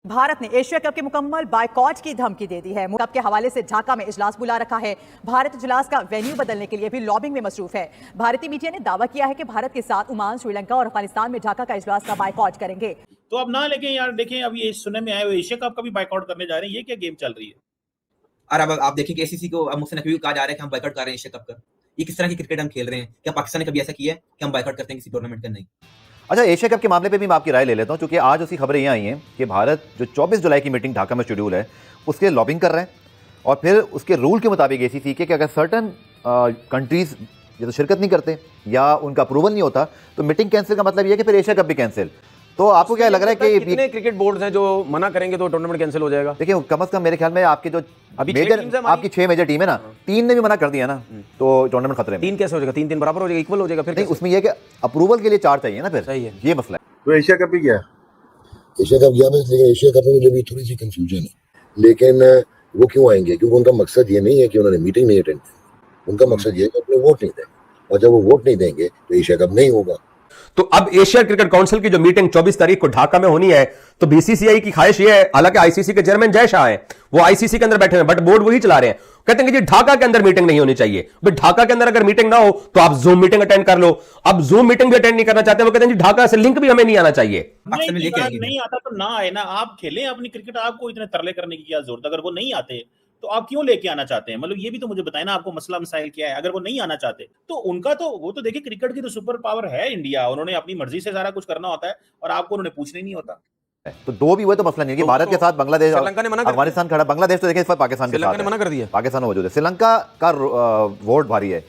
भारत ने Asia cup के मुकम्मल बायकॉट की धमकी दे दी है। कप के हवाले से ढाका में इजलास बुला रखा है। भारत इजलास का वेन्यू बदलने के लिए भी लॉबिंग में मसरूफ है। भारतीय मीडिया ने दावा किया है कि भारत के साथ ओमान, श्रीलंका और अफगानिस्तान में ढाका का इजलास का बायकॉट करेंगे। तो अब ना लेकिन यार देखें, अब ये सुनने में आया वो एशिया कप का भी बायकॉट करने जा रहे हैं। ये क्या गेम चल रही है? और अब आप देखिए कि एसीसी को अब मुझसे नकवी कहा जा रहा है कि हम बायकॉट कर रहे हैं एशिया कप का। ये किस तरह की क्रिकेट हम खेल रहे हैं? क्या पाकिस्तान ने कभी ऐसा किया है कि हम बायकॉट करते हैं किसी टूर्नामेंट का? नहीं। अच्छा, एशिया कप के मामले पे भी मैं आपकी राय ले लेता हूं, क्योंकि आज उसकी खबरें ये आई हैं कि भारत जो 24 जुलाई की मीटिंग ढाका में शेड्यूल है उसके लॉबिंग कर रहे हैं और फिर उसके रूल के मुताबिक एसीसी के कि अगर सर्टन कंट्रीज ये तो शिरकत नहीं करते या उनका अप्रूवल नहीं होता तो मीटिंग कैंसिल का मतलब ये है कि फिर एशिया कप भी कैंसिल। तो आपको क्या लग रहा है कि कितने क्रिकेट बोर्ड्स हैं जो मना करेंगे तो टूर्नामेंट कैंसिल हो जाएगा? देखिए, कम से कम मेरे ख्याल में आपके जो अभी मेजर आपकी 6 मेजर टीम है ना, 3 ने भी मना कर दिया ना, तो टूर्नामेंट खतरे में। 3 कैसे हो जाएगा? 3-3 बराबर हो जाएगा, इक्वल हो जाएगा। फिर नहीं, उसमें ये कि अप्रूवल के लिए 4 चाहिए ना, फिर सही है, ये मसला है। तो एशिया कप भी गया, एशिया कप गया, लेकिन एशिया कप में मुझे भी थोड़ी सी कंफ्यूजन है। लेकिन वो क्यों आएंगे? क्योंकि उनका मकसद ये नहीं है कि उन्होंने मीटिंग नहीं अटेंड की, उनका मकसद ये है कि अपने वोट नहीं देंगे, और जब वो वोट नहीं देंगे तो एशिया कप नहीं होगा। तो अब एशिया क्रिकेट काउंसिल की जो मीटिंग 24 तारीख को ढाका में होनी है, तो बीसीसीआई की ख्वाहिश ये है, हालांकि आईसीसी के चेयरमैन जय शाह हैं, वो आईसीसी के अंदर बैठे हैं बट बोर्ड वही चला रहे हैं, कहते हैं कि जी ढाका के अंदर मीटिंग नहीं होनी चाहिए। भाई ढाका के अंदर अगर मीटिंग ना हो तो आप जूम मीटिंग अटेंड कर लो। अब जूम मीटिंग भी अटेंड नहीं करना चाहते, वो कहते हैं जी ढाका से लिंक भी हमें नहीं आना चाहिए। नहीं आता तो ना आए ना, आप खेलें अपनी क्रिकेट, आपको इतने तरले करने की क्या जरूरत? अगर वो नहीं आते तो आप क्यों लेके आना चाहते हैं? मतलब ये भी तो मुझे बताएं ना, आपको मसला मसाइल क्या है? अगर वो नहीं आना चाहते तो उनका तो वो तो देखिए, क्रिकेट की तो सुपर पावर है इंडिया, उन्होंने अपनी मर्जी से सारा कुछ करना होता है और आपको उन्होंने पूछना ही नहीं होता। तो 2 भी हुए तो मसला नहीं है कि भारत के साथ बांग्लादेश, अफगानिस्तान खड़ा, बांग्लादेश तो देखिए इस पर पाकिस्तान के साथ ने मना कर दिया, पाकिस्तान मौजूद है, श्रीलंका का वोट भारी है।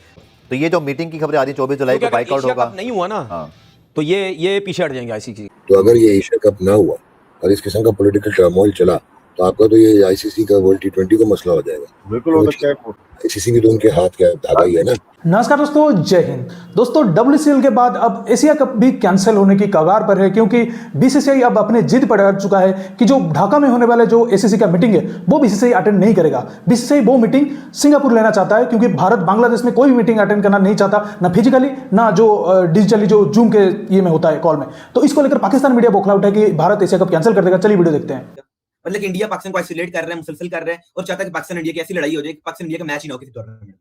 तो ये जो मीटिंग की खबरें आ रही 24 जुलाई को बाइकआउट होगा, नहीं हुआ ना, तो ये पीछे हट जाएंगे आईसीसी। तो अगर ये एशिया कप ना हुआ और इस किस्म का पॉलिटिकल टर्मोइल चला तो आपका तो ये आईसीसी का वर्ल्ड टी20 का मसला हो जाएगा। बिल्कुल हो सकता है। आईसीसी भी तो उनके हाथ का धागा ही है ना। नमस्कार दोस्तों, जय हिंद। दोस्तों, WCL के बाद अब एशिया कप भी कैंसिल होने की कगार पर है, क्योंकि बीसीसीआई अब अपने जिद पर अड़ चुका है कि जो ढाका में होने वाले जो एसीसी का मीटिंग है वो बीसीसीआई अटेंड नहीं करेगा। बीसीसीआई वो मीटिंग सिंगापुर लेना चाहता है, क्योंकि भारत बांग्लादेश में कोई भी मीटिंग अटेंड करना नहीं चाहता, ना फिजिकली ना जो डिजिटली जो जूम के ये में होता है कॉल में। तो इसको लेकर पाकिस्तान मीडिया बौखला उठा है कि भारत एशिया कप कैंसिल कर देगा। चलिए वीडियो देखते हैं। मतलब कि इंडिया पाकिस्तान को आइसोलेट कर रहा है, मुसलसल कर रहा है और चाहता है कि पाकिस्तान इंडिया की ऐसी लड़ाई हो जाए कि पाकिस्तान इंडिया का मैच ही ना हो किसी टूर्नामेंट में।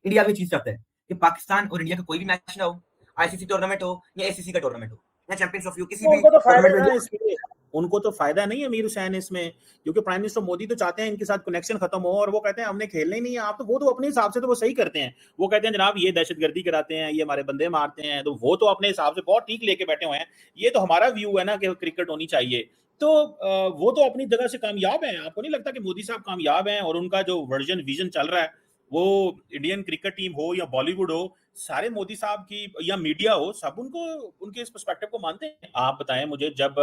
इंडिया भी चीज चाहता है कि पाकिस्तान और इंडिया का कोई भी मैच ना हो, आईसीसी टूर्नामेंट हो या एसीसी का टूर्नामेंट हो या चैंपियंस ट्रॉफी हो, किसी भी उनको तो फायदा नहीं है अमीर हुसैन इसमें, क्योंकि प्राइम मिनिस्टर मोदी तो चाहते हैं इनके साथ कनेक्शन खत्म हो और वो कहते हैं हमने खेलना ही नहीं है। आप तो वो तो अपने हिसाब से तो वो सही करते हैं, वो कहते हैं जनाब ये दहशतगर्दी कराते हैं, ये हमारे बंदे मारते हैं, तो वो तो अपने हिसाब से बहुत ठीक लेके बैठे हुए हैं। ये तो हमारा व्यू है ना कि क्रिकेट होनी चाहिए, तो वो तो अपनी जगह से कामयाब है। आपको नहीं लगता कि मोदी साहब कामयाब हैं और उनका जो विजन चल रहा है, वो इंडियन क्रिकेट टीम हो या बॉलीवुड हो, सारे मोदी साहब की या मीडिया हो, सब उनको उनके इस पर्सपेक्टिव को मानते हैं। आप बताएं मुझे, जब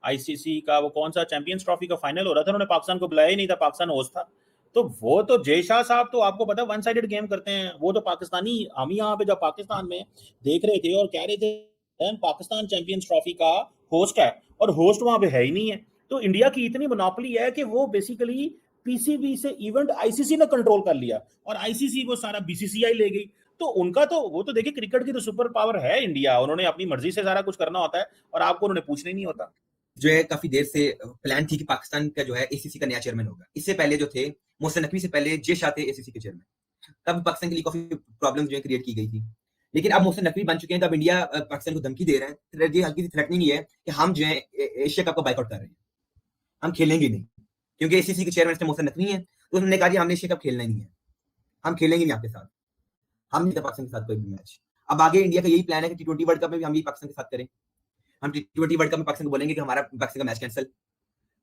आईसीसी का वो कौन सा चैंपियंस ट्रॉफी का फाइनल हो रहा था, उन्होंने पाकिस्तान को बुलाया ही नहीं था, पाकिस्तान होस्ट था। तो वो तो जय शाह साहब तो आपको पता है वन साइडेड गेम करते हैं। वो तो पाकिस्तानी, हम यहाँ पे जब पाकिस्तान में देख रहे थे और कह रहे थे पाकिस्तान चैंपियंस ट्रॉफी का होस्ट है, और होस्ट वहां पे है ही नहीं है। तो इंडिया की इतनी मोनोपोली है कि वो बेसिकली पीसीबी से इवेंट आईसीसी ने कंट्रोल कर लिया और आईसीसी वो सारा बीसीसीआई ले गई। तो उनका तो वो तो देखिए, क्रिकेट की तो सुपर पावर है इंडिया, उन्होंने अपनी मर्जी से सारा कुछ करना होता है और आपको उन्होंने पूछना ही नहीं होता। जो है काफी देर से प्लान थी कि पाकिस्तान का जो है एसीसी का नया चेयरमैन होगा। इससे पहले जो थे मोहसिन नकवी से पहले जय शाह थे एसीसी के चेयरमैन, तब पाकिस्तान के लिए काफी प्रॉब्लम जो है क्रिएट की गई थी। लेकिन अब मोहसिन नकवी बन चुके हैं, तब इंडिया पाकिस्तान को धमकी दे रहे हैं, ये हल्की सी थ्रेटनिंग ये है कि हम जो है एशिया कप का बाइकआउट कर रहे हैं, हम खेलेंगे नहीं, क्योंकि एसीसी के चेयरमैन मोहसिन नकवी हैं। तो उन्होंने कहा जी हमने एशिया कप खेलना ही नहीं है, हम खेलेंगे नहीं आपके साथ, हम नहीं पाकिस्तान के साथ कोई भी मैच। अब आगे इंडिया का यही प्लान है कि टी20 वर्ल्ड कप में भी हम भी पाकिस्तान के साथ करें। हम टी20 वर्ल्ड कप में पाकिस्तान को बोलेंगे कि हमारा पाकिस्तान का मैच कैंसिल,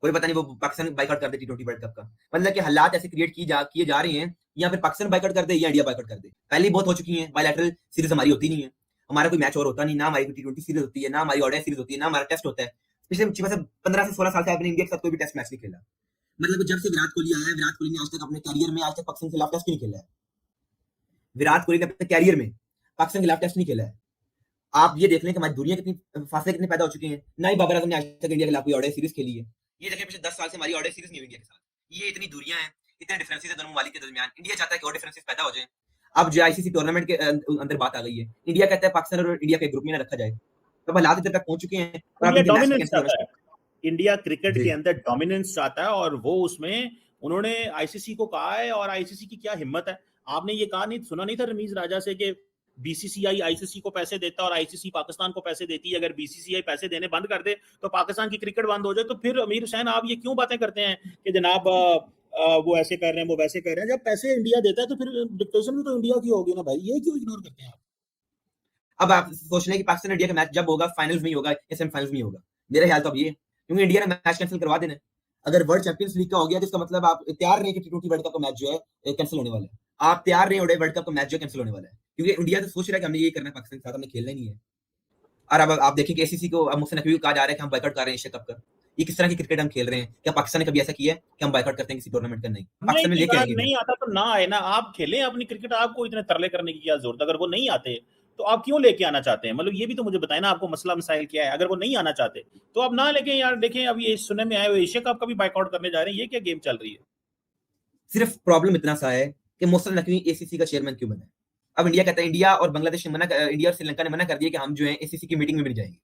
कोई पता नहीं वो पाकिस्तान बाइकआउट कर दे टी20 वर्ल्ड कप का। मतलब कि हालात ऐसे क्रिएट किए जा रहे हैं, या फिर पाकिस्तान बाइकआउट कर दे या इंडिया बाइकआउट कर दे। पहले बहुत हो चुकी है, बायलैटरल सीरीज हमारी होती नहीं है, हमारा कोई मैच और होता नहीं, ना हमारी टी20 सीरीज होती है, ना हमारी ओडीआई सीरीज होती है, ना हमारा टेस्ट होता है। पिछले 15 से 16 साल से आपने इंडिया के साथ कोई भी टेस्ट मैच नहीं खेला। मतलब जब से विराट कोहली आया है, विराट कोहली ने आज तक अपने कैरियर में आज तक पाकिस्तान के खिलाफ टेस्ट नहीं खेला है। विराट कोहली ने अपने कैरियर में पाकिस्तान के खिलाफ टेस्ट नहीं खेला है। आप ये देख लें कि हमारी दुनिया कितनी फासले कितने पैदा हो चुके हैं। ना ही बाबर आजम ने आज तक इंडिया के खिलाफ कोई ओडीआई सीरीज खेली है। ये देखिए पिछले 10 साल से हमारी ओडीआई सीरीज नहीं हुई इंडिया के साथ। ये इतनी दूरियां हैं, इतने डिफरेंसेस हैं दोनों ममालिक के दरमियान। इंडिया चाहता है कि और डिफरेंसेस पैदा हो जाए। अब जो आईसीसी टूर्नामेंट के अंदर बात आ गई है, इंडिया कहता है पाकिस्तान और इंडिया के ग्रुप में ना रखा जाए। तब हालात इधर तक पहुंच चुके हैं। इंडिया क्रिकेट के अंदर डोमिनेंस चाहता है और वो उसमें उन्होंने आईसीसी को कहा है और आईसीसी की क्या हिम्मत है। आपने ये कहा नहीं, सुना नहीं था रमीज राजा से कि बीसीसीआई आईसीसी को पैसे देता है और आईसीसी पाकिस्तान को पैसे देती है। अगर बीसीसीआई पैसे देने बंद कर दे तो पाकिस्तान की क्रिकेट बंद हो जाए। तो फिर अमीर हुसैन आप ये क्यों बातें करते हैं कि जनाब वो ऐसे कर रहे हैं, वो वैसे कर रहे हैं? जब पैसे इंडिया देता है तो फिर डिक्टेशन भी तो इंडिया की होगी ना भाई, ये क्यों इग्नोर करते हैं आप? अब आप सोच रहे हैं कि पाकिस्तान इंडिया का मैच जब होगा फाइनल्स में ही होगा या सेमीफाइनल्स में ही होगा। मेरा ख्याल तो अब ये है, क्योंकि इंडिया ने मैच कैंसिल करवा देना है। अगर वर्ल्ड चैंपियंस लीग का हो गया तो इसका मतलब आप तैयार नहीं कि टी20 वर्ल्ड कप का मैच जो है कैंसिल होने वाला है। आप तैयार नहीं हो रहे वर्ल्ड कप का मैच जो कैंसिल होने वाला है, क्योंकि इंडिया तो सोच रहा है कि हमने ये करना है, पाकिस्तान के साथ हमने खेलना ही नहीं है। और अब आप देखिए कि एसीसी को अब मुझसे नकवी को कहा जा रहा है कि हम बायकॉट कर रहे हैं एशिया कप का। ये किस तरह की क्रिकेट हम खेल रहे हैं? क्या पाकिस्तान ने कभी ऐसा किया है कि हम बायकॉट करते हैं किसी टूर्नामेंट का? नहीं, पाकिस्तान में लेके आएंगे। नहीं आता तो ना आए ना, आप खेलें अपनी क्रिकेट, आपको इतने तरले करने की क्या जरूरत? अगर वो नहीं आते तो आप क्यों लेके आना चाहते हैं? मतलब ये भी तो मुझे बताएं ना, आपको मसला मसाइल क्या है? अगर वो नहीं आना चाहते तो आप ना लेके यार। देखें अब ये सुनने में आए हुए एशिया कप का भी बायकॉट करने जा रहे हैं, ये क्या गेम चल रही है? सिर्फ प्रॉब्लम इतना सा है कि मोहसिन नकवी एसीसी का चेयरमैन क्यों बना है? अब इंडिया कहता है, इंडिया और बांग्लादेश ने इंडिया और श्रीलंका ने मना कर दिया कि हम जो है एसीसी की मीटिंग में भी नहीं जाएंगे।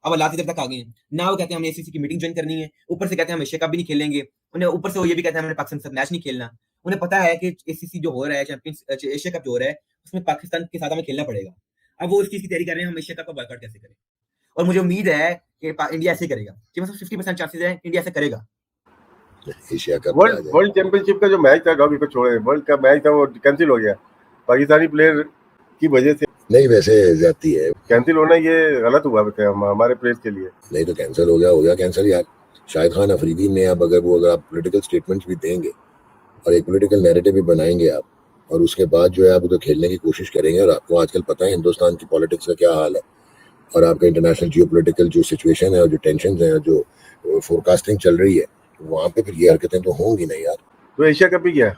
अब अल्लाह तक आ गए हैं ना, वो कहते हैं हमने एसीसी की मीटिंग ज्वाइन करनी है, ऊपर से कहते हैं हम एशिया कप भी नहीं खेलेंगे। उन्हें ऊपर से वो ये भी कहते हैं हमने पाकिस्तान से मैच नहीं खेलना। उन्हें पता है कि एसीसी जो हो रहा है, चैंपियंस एशिया कप जो हो रहा है, उसमें पाकिस्तान के साथ हमें खेलना पड़ेगा। अब वो इस चीज की तैयारी कर रहे हैं हम एशिया कप का बॉयकॉट कैसे करें। और मुझे उम्मीद है कि इंडिया ऐसे करेगा, कि मतलब 50% चांसेस है इंडिया ऐसे करेगा। एशिया कप वर्ल्ड चैंपियनशिप का जो मैच था, डॉगी को छोड़े, वर्ल्ड का मैच था वो कैंसिल हो गया पाकिस्तानी प्लेयर की वजह से। नहीं, वैसे ज्यादती है, कैंसिल होना ये गलत हुआ हमारे प्लेयर्स के लिए। नहीं तो कैंसिल हो गया कैंसिल यार। शाहिद खान अफरीदी ने अब अगर आप पॉलिटिकल स्टेटमेंट्स भी देंगे और एक पॉलिटिकल नैरेटिव भी बनाएंगे आप, और उसके बाद जो है आप उधर खेलने की कोशिश करेंगे, और आपको आजकल पता है हिंदुस्तान की पॉलिटिक्स का क्या हाल है, और आपका इंटरनेशनल जियोपॉलिटिकल जो सिचुएशन है और जो टेंशन है और जो फोरकास्टिंग चल रही है, वहाँ पे फिर ये हरकतें तो होंगी नहीं यार। तो एशिया कप भी गया,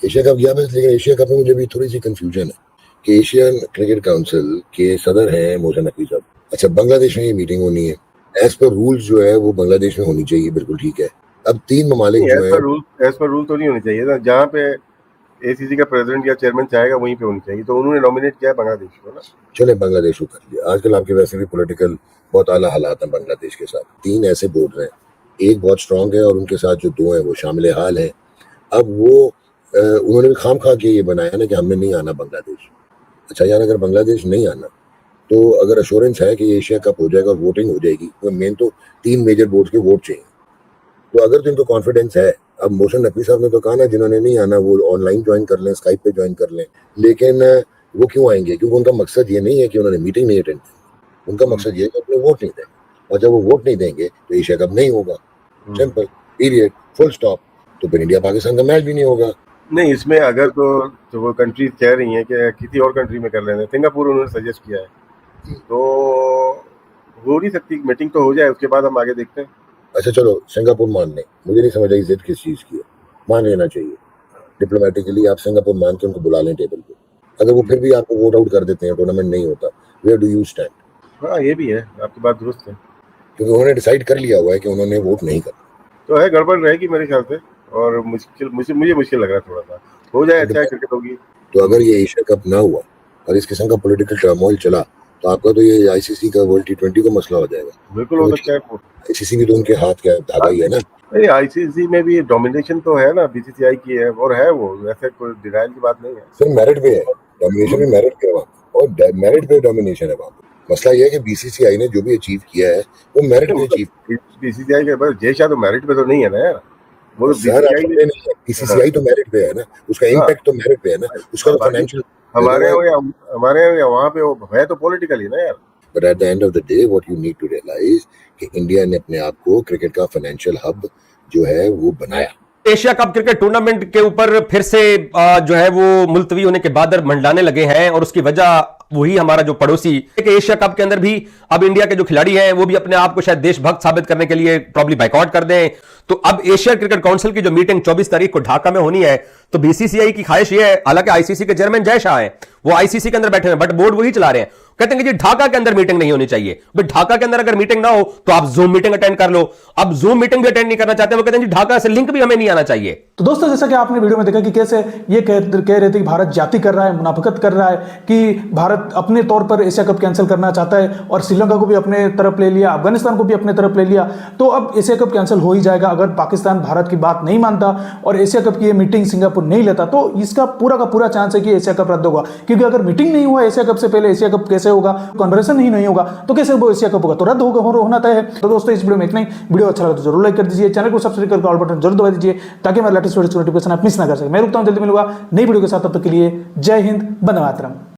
एशिया कप गया बस, लेकिन एशिया कप में मुझे भी थोड़ी सी कंफ्यूजन है कि एशियन क्रिकेट काउंसिल के सदर हैं मोहसिन नकवी साहब। अच्छा, बांग्लादेश में ये मीटिंग होनी है, एज पर रूल्स जो है वो बांग्लादेश में होनी चाहिए, बिल्कुल ठीक है। अब 3 ममालिक जो है, एज पर रूल तो नहीं होनी चाहिए ना, जहाँ पे एसीसी का प्रेसिडेंट या चेयरमैन चाहेगा वहीं पे होनी चाहिए। तो उन्होंने नॉमिनेट किया बांग्लादेश को ना, चले बांग्लादेश को कर लिया। आजकल आपके वैसे भी पॉलिटिकल बहुत आला हालात हैं बांग्लादेश के साथ। 3 ऐसे बोर्ड हैं, एक बहुत स्ट्रांग है और उनके साथ जो 2 हैं वो शामिल हाल हैं। अब वो उन्होंने भी खाम खा के ये बनाया ना कि हमने नहीं आना बांग्लादेश। अच्छा यार, अगर बांग्लादेश नहीं आना तो अगर अश्योरेंस है कि एशिया कप हो जाएगा और वोटिंग हो जाएगी, तो मेन तो 3 मेजर बोर्ड के वोट चाहिए। तो अगर तो इनको कॉन्फिडेंस है, अब मोहसिन नकवी साहब ने तो कहा ना जिन्होंने नहीं आना वो ऑनलाइन ज्वाइन कर लें, स्काइप पे ज्वाइन कर लें, लेकिन वो क्यों आएंगे? क्योंकि उनका मकसद ये नहीं है कि उन्होंने मीटिंग नहीं अटेंड की, उनका मकसद ये है कि अपने वोट नहीं देंगे, और जब वो वोट नहीं देंगे तो एशिया कप नहीं होगा। Simple, period, full stop. तो फिर इंडिया पाकिस्तान का मैच भी नहीं होगा। नहीं, इसमें अगर तो वो कंट्रीज कह रही हैं कि किसी और कंट्री में कर लेना, सिंगापुर उन्होंने सजेस्ट किया है, तो हो नहीं सकती, मीटिंग तो हो जाए उसके बाद हम आगे देखते हैं। अच्छा चलो, सिंगापुर मान लें, मुझे नहीं समझ आई जिद किस चीज़ की है, मान लेना चाहिए डिप्लोमेटिकली। आप सिंगापुर मान के उनको बुला लें टेबल पे। अगर वो फिर भी आपको वोट आउट कर देते हैं, टूर्नामेंट नहीं होता, वेयर डू यू स्टैंड? हाँ, ये भी है, आपकी बात दुरुस्त है, क्योंकि उन्होंने डिसाइड कर लिया हुआ है कि उन्होंने वोट नहीं करना। तो है, गड़बड़ रहेगी मेरे ख्याल से, और मुझे मुश्किल लग रहा है थोड़ा सा। हो जाए अच्छा, क्रिकेट होगी। तो अगर ये एशिया कप ना हुआ और इस किस्म का पॉलिटिकल टर्मोइल चला, तो आपका तो ये आईसीसी का वर्ल्ड T20 का मसला हो जाएगा। बिल्कुल हो सकता है। आईसीसी भी तो उनके हाथ का धागा ही है ना। नहीं, आईसीसी में भी डोमिनेशन तो है ना, बीसीसीआई की है, और है वो, वैसे कोई डिनाइल की बात नहीं है। सिर्फ मेरिट पे है डोमिनेशन, भी मेरिट पे है वहाँ, और मेरिट पे डोमिनेशन है वहाँ। मसला ये है कि बीसीसीआई ने जो भी अचीव किया है वो मेरिट पे अचीव। बीसीसीआई के बस जय शाह तो मेरिट पे तो नहीं है ना यार, वो बीसीसीआई तो मेरिट पे है ना, उसका इम्पैक्ट तो मेरिट पे है ना, उसका फाइनेंशियल हमारे वहाँ पे वो है तो पॉलिटिकली ना यार। But at the end of the day what you need to realise कि इंडिया ने अपने आप को क्रिकेट का फाइनेंशियल हब जो है वो बनाया। एशिया कप क्रिकेट टूर्नामेंट के ऊपर फिर से जो है वो मुलतवी होने के बादल मंडलाने लगे हैं, और उसकी वजह वही हमारा जो पड़ोसी कि एशिया कप के अंदर भी अब इंडिया के जो खिलाड़ी हैं वो भी अपने आप को शायद देशभक्त साबित करने के लिए प्रॉब्ली बाइकआउट कर दें। तो अब एशिया क्रिकेट काउंसिल की जो मीटिंग 24 तारीख को ढाका में होनी है, तो बीसीसीआई की ख्वाहिश ये है, हालांकि आईसीसी के चेयरमैन जय शाह हैं, वो आईसीसी के अंदर बैठे हुए हैं, बट बोर्ड वही चला रहे हैं। कहते हैं कि जी ढाका के अंदर मीटिंग नहीं होनी चाहिए। भाई ढाका के अंदर अगर मीटिंग ना हो तो आप जूम मीटिंग अटेंड कर लो। अब जूम मीटिंग भी अटेंड नहीं करना चाहते, वो कहते हैं जी ढाका से लिंक भी हमें नहीं आना चाहिए। तो दोस्तों जैसा कि आपने वीडियो में देखा कि कैसे ये कह रहे थे कि भारत जाति कर रहा है, मुनाफिकत कर रहा है, कि भारत अपने तौर पर एशिया कप कैंसिल करना चाहता है और श्रीलंका को भी अपने तरफ ले लिया, अफगानिस्तान को भी अपने तरफ ले लिया। तो अब एशिया कप कैंसिल हो ही जाएगा अगर पाकिस्तान भारत की बात नहीं मानता और एशिया कप की ये मीटिंग सिंगापुर नहीं लेता। तो इसका पूरा का पूरा चांस है कि एशिया कप रद्द होगा, क्योंकि अगर मीटिंग नहीं हुआ एशिया कप से पहले एशिया कप कैसे होगा, कॉन्वर्सेशन ही नहीं होगा तो कैसे वो एशिया कप होगा, तो रद्द होना तय है। तो दोस्तों इस वीडियो में इतना ही। वीडियो अच्छा लगा तो जरूर लाइक कर दीजिए, चैनल को सब्सक्राइब करके ऑल बटन जरूर दबा दीजिए ताकि मैं लेटेस्ट वीडियो नोटिफिकेशन आप मिस ना कर सके। मैं रुकता हूं, जल्दी मिलूंगा नई वीडियो के साथ, तब तक के लिए जय हिंद, वंदे मातरम।